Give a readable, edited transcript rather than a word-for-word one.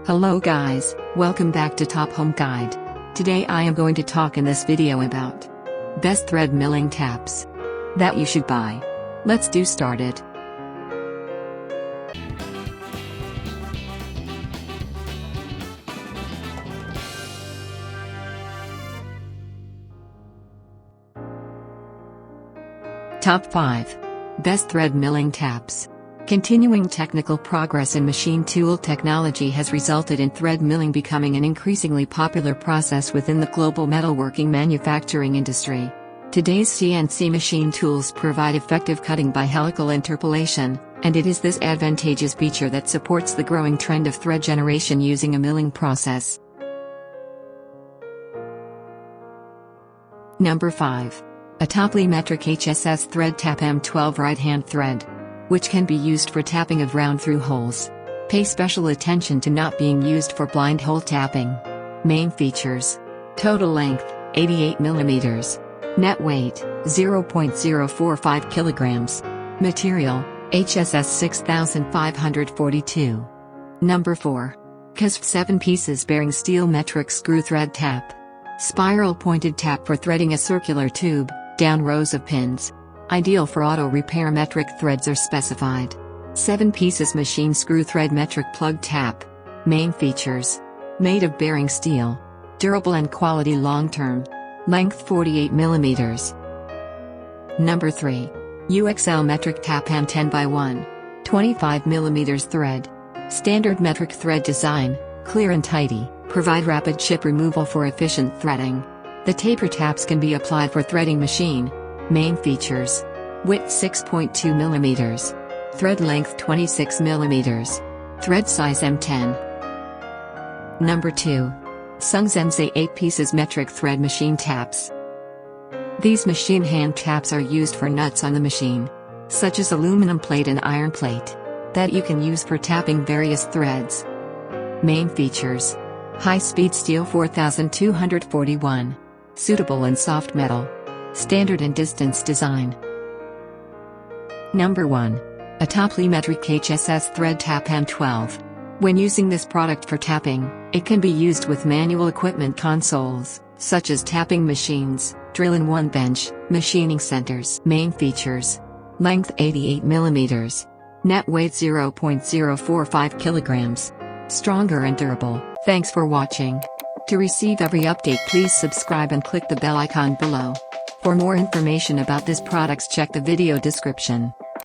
Hello guys, welcome back to Top Home Guide. Today I am going to talk in this video about best thread milling taps that you should buy. Let's do started. Top 5 Best Thread Milling Taps. Continuing technical progress in machine tool technology has resulted in thread milling becoming an increasingly popular process within the global metalworking manufacturing industry. Today's CNC machine tools provide effective cutting by helical interpolation, and it is this advantageous feature that supports the growing trend of thread generation using a milling process. Number 5. A Topley Metric HSS Thread Tap M12 right-hand thread, which can be used for tapping of round-through holes. Pay special attention to not being used for blind hole tapping. Main features: total length 88 mm, net weight 0.045 kg, material HSS 6542. Number 4. CSF 7 pieces bearing steel metric screw thread tap. Spiral pointed tap for threading a circular tube, down rows of pins. Ideal for auto repair. Metric threads are specified. 7 pieces machine screw thread metric plug tap. Main features: made of bearing steel, durable and quality long term, length 48 mm. Number 3. UXL metric tap M10 by 1, 25 mm thread. Standard metric thread design, clear and tidy, provide rapid chip removal for efficient threading. The taper taps can be applied for threading machine. Main features: width 6.2 mm, thread length 26 mm, thread size M10. Number 2. Sungzenze 8 pieces metric thread machine taps. These machine hand taps are used for nuts on the machine, such as aluminum plate and iron plate, that you can use for tapping various threads. Main features: high-speed steel 4241, suitable in soft metal, standard and distance design. Number 1. A Topley Metric HSS Thread Tap M12. When using this product for tapping, it can be used with manual equipment consoles, such as tapping machines, drill-in-one bench, machining centers. Main features: length 88 mm, net weight 0.045 kg, stronger and durable. Thanks for watching. To receive every update, please subscribe and click the bell icon below. For more information about this products, check the video description.